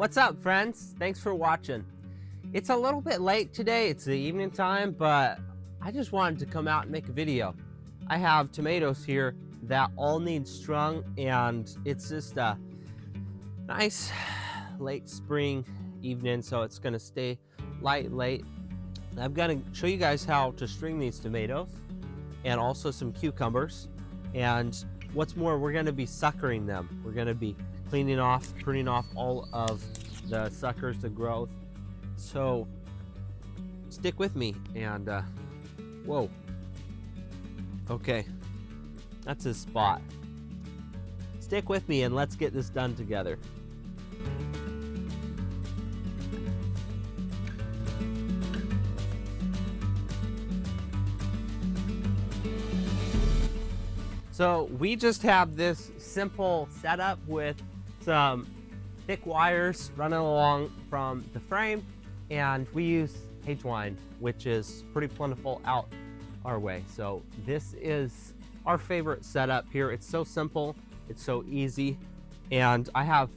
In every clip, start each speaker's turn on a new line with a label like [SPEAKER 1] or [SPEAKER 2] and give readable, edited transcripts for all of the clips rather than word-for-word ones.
[SPEAKER 1] What's up, friends? Thanks for watching. It's a little bit late today, it's the evening time, but I just wanted to come out and make a video. I have tomatoes here that all need strung, and it's just a nice late spring evening, so it's gonna stay late. I'm gonna show you guys how to string these tomatoes and also some cucumbers. And what's more, we're gonna be suckering them. We're gonna be cleaning off, pruning off all of the suckers, the growth. So stick with me and whoa. Okay, that's his spot. Stick with me and let's get this done together. So we just have this simple setup with some thick wires running along from the frame, and we use hay-twine, which is pretty plentiful out our way. So this is our favorite setup here. It's so simple, it's so easy, and I have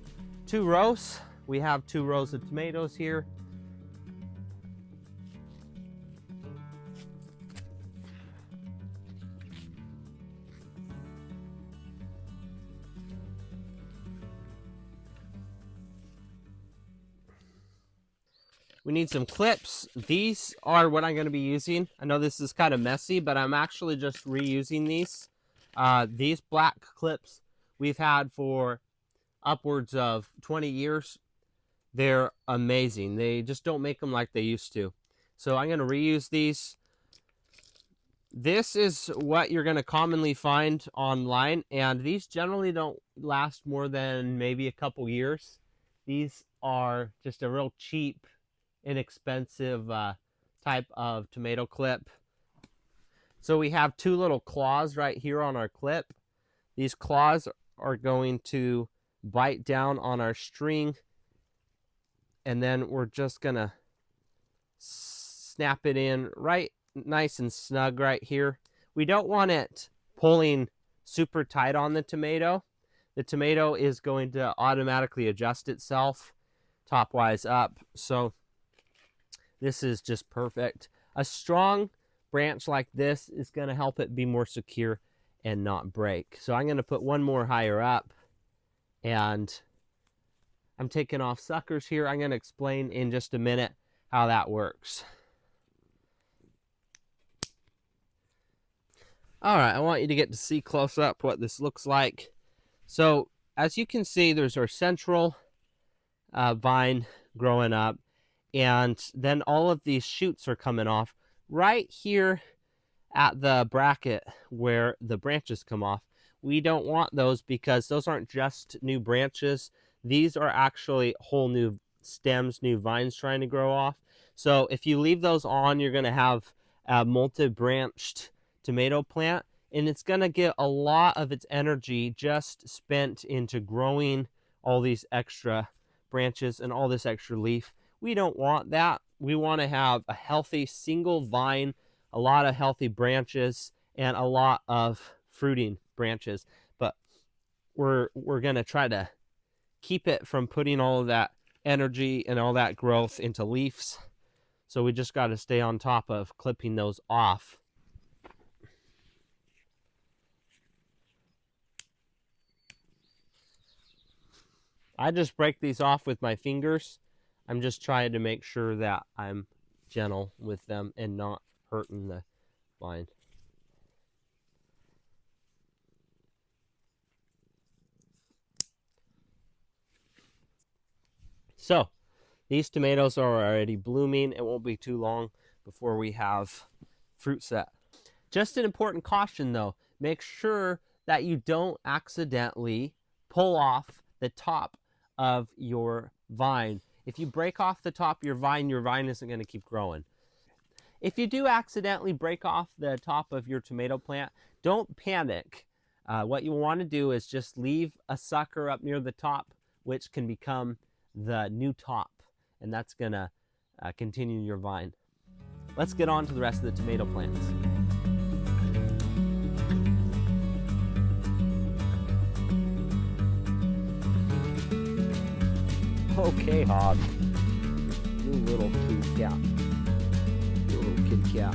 [SPEAKER 1] two rows. We have 2 rows of tomatoes here. We need some clips. These are what I'm going to be using. I know this is kind of messy, but I'm actually just reusing these. These black clips we've had for upwards of 20 years. They're amazing. They just don't make them like they used to. So I'm going to reuse these. This is what you're going to commonly find online, and these generally don't last more than maybe a couple years. These are just a real cheap, inexpensive type of tomato clip. So we have 2 little claws right here on our clip. These claws are going to bite down on our string, and then we're just gonna snap it in right nice and snug right here. We don't want it pulling super tight on the tomato. The tomato is going to automatically adjust itself top-wise up. So this is just perfect. A strong branch like this is going to help it be more secure and not break. So I'm going to put one more higher up, and I'm taking off suckers here. I'm going to explain in just a minute how that works. All right, I want you to get to see close up what this looks like. So as you can see, there's our central vine growing up. And then all of these shoots are coming off right here at the bracket where the branches come off. We don't want those because those aren't just new branches. These are actually whole new stems, new vines trying to grow off. So if you leave those on, you're going to have a multi-branched tomato plant, and it's going to get a lot of its energy just spent into growing all these extra branches and all this extra leaf. We don't want that. We want to have a healthy single vine, a lot of healthy branches, and a lot of fruiting branches. But we're going to try to keep it from putting all of that energy and all that growth into leaves. So we just got to stay on top of clipping those off. I just break these off with my fingers. I'm just trying to make sure that I'm gentle with them and not hurting the vine. So these tomatoes are already blooming. It won't be too long before we have fruit set. Just an important caution though, make sure that you don't accidentally pull off the top of your vine. If you break off the top of your vine isn't going to keep growing. If you do accidentally break off the top of your tomato plant, don't panic. What you want to do is just leave a sucker up near the top, which can become the new top, and that's going to continue your vine. Let's get on to the rest of the tomato plants. Okay, Hob. You little cute cat. You little kitty cat.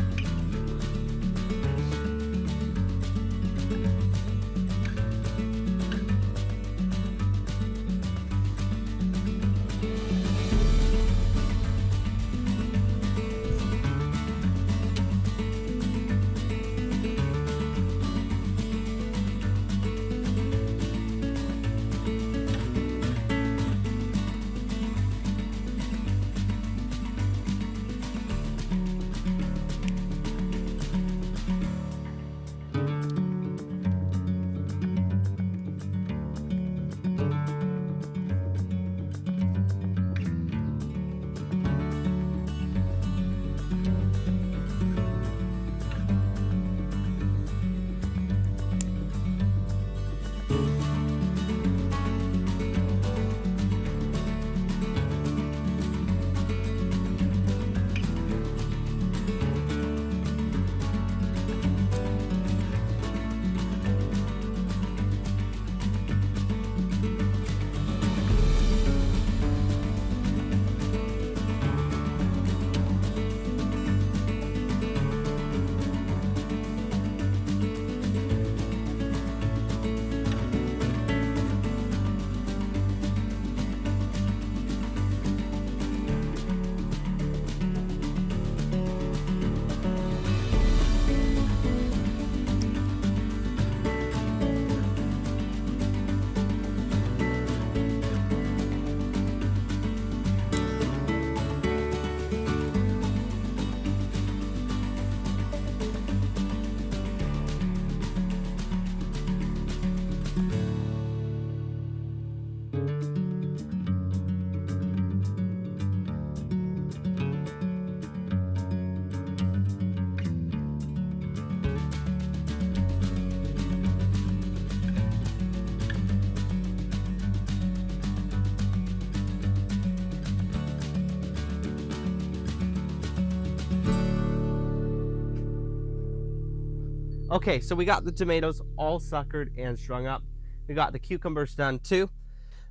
[SPEAKER 1] Okay, so we got the tomatoes all suckered and strung up. We got the cucumbers done too.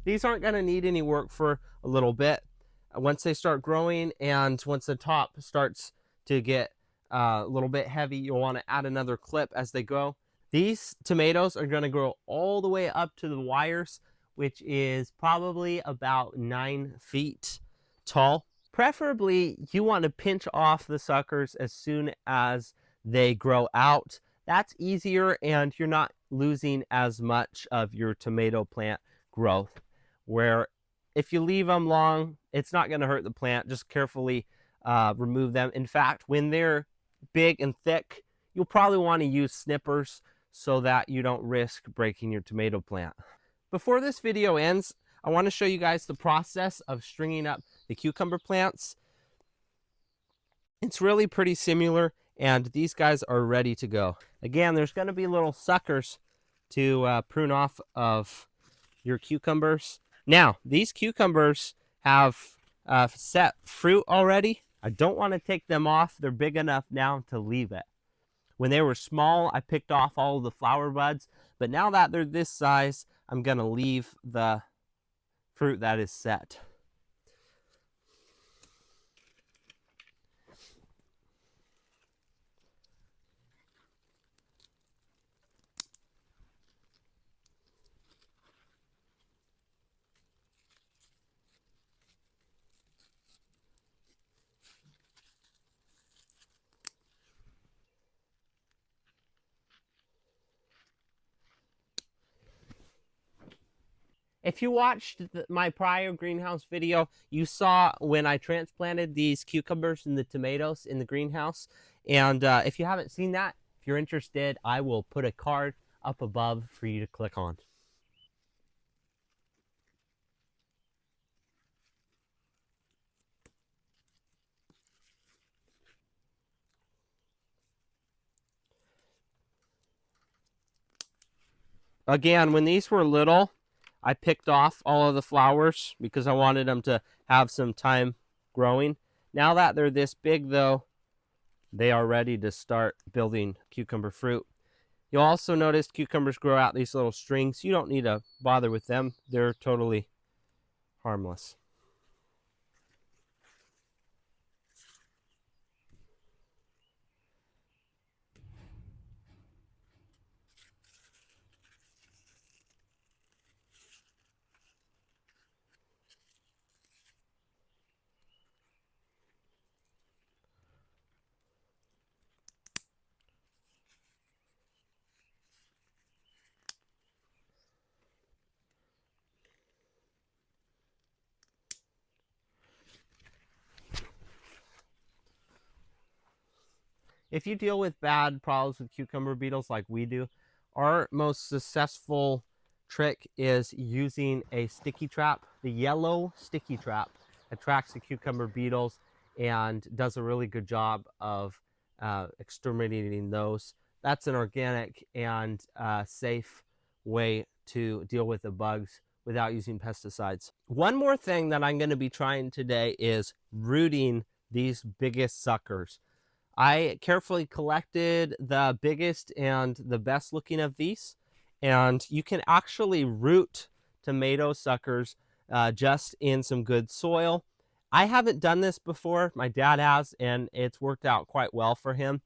[SPEAKER 1] These aren't going to need any work for a little bit. Once they start growing and once the top starts to get a little bit heavy, you'll want to add another clip as they go. These tomatoes are going to grow all the way up to the wires, which is probably about 9 feet tall. Preferably, you want to pinch off the suckers as soon as they grow out. That's easier and you're not losing as much of your tomato plant growth. Where if you leave them long, it's not going to hurt the plant. Just carefully remove them. In fact, when they're big and thick, you'll probably want to use snippers so that you don't risk breaking your tomato plant. Before this video ends, I want to show you guys the process of stringing up the cucumber plants. It's really pretty similar, and these guys are ready to go. Again, there's going to be little suckers to prune off of your cucumbers. Now, these cucumbers have set fruit already. I don't want to take them off. They're big enough now to leave it. When they were small, I picked off all of the flower buds, but now that they're this size, I'm going to leave the fruit that is set. If you watched my prior greenhouse video, you saw when I transplanted these cucumbers and the tomatoes in the greenhouse. And if you haven't seen that, if you're interested, I will put a card up above for you to click on. Again, when these were little, I picked off all of the flowers because I wanted them to have some time growing. Now that they're this big though, they are ready to start building cucumber fruit. You'll also notice cucumbers grow out these little strings. You don't need to bother with them. They're totally harmless. if you deal with bad problems with cucumber beetles like we do, our most successful trick is using a sticky trap. The yellow sticky trap attracts the cucumber beetles and does a really good job of exterminating those. That's an organic and safe way to deal with the bugs without using pesticides. One more thing that I'm going to be trying today is rooting these biggest suckers. I carefully collected the biggest and the best looking of these, and you can actually root tomato suckers just in some good soil. I haven't done this before. My dad has, and it's worked out quite well for him.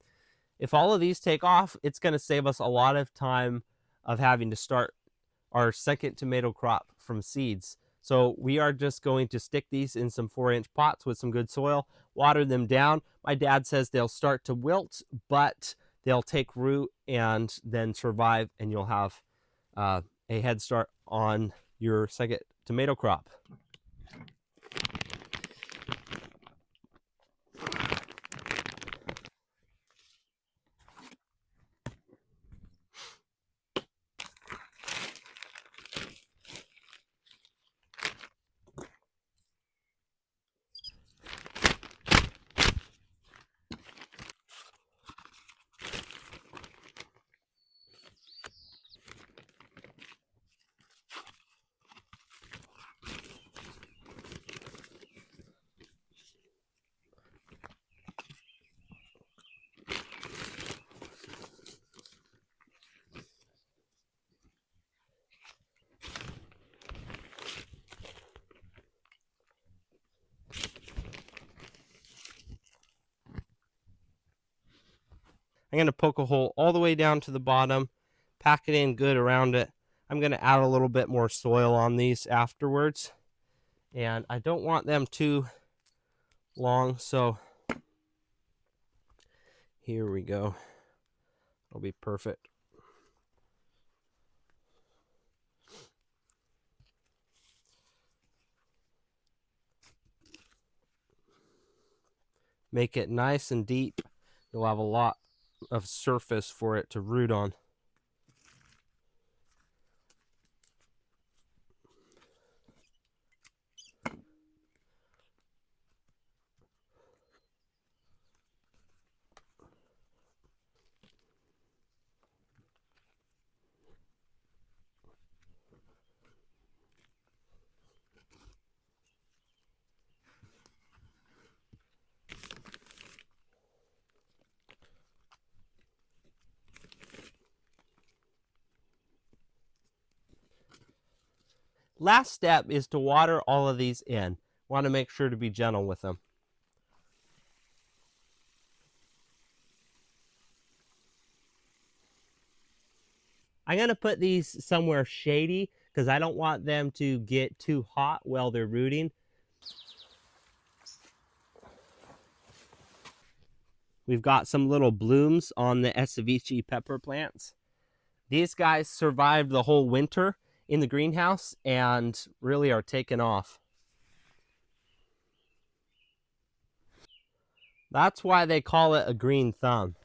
[SPEAKER 1] If all of these take off, it's going to save us a lot of time of having to start our second tomato crop from seeds. So we are just going to stick these in some 4-inch pots with some good soil, water them down. My dad says they'll start to wilt, but they'll take root and then survive, and you'll have a head start on your second tomato crop. I'm going to poke a hole all the way down to the bottom, pack it in good around it. I'm going to add a little bit more soil on these afterwards, and I don't want them too long, so here we go. It'll be perfect. Make it nice and deep. You'll have a lot of surface for it to root on. Last step is to water all of these in. Want to make sure to be gentle with them. I'm going to put these somewhere shady because I don't want them to get too hot while they're rooting. We've got some little blooms on the Ecevich pepper plants. These guys survived the whole winter in the greenhouse and really are taking off. That's why they call it a green thumb.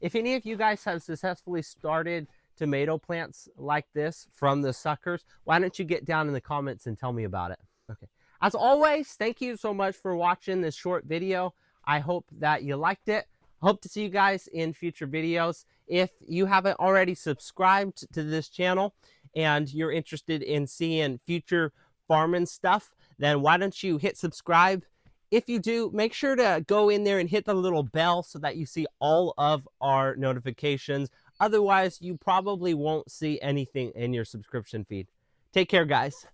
[SPEAKER 1] If any of you guys have successfully started tomato plants like this from the suckers, why don't you get down in the comments and tell me about it? Okay. As always, thank you so much for watching this short video. I hope that you liked it. Hope to see you guys in future videos. If you haven't already subscribed to this channel and you're interested in seeing future farming stuff, then why don't you hit subscribe? If you do, make sure to go in there and hit the little bell so that you see all of our notifications. Otherwise, you probably won't see anything in your subscription feed. Take care, guys.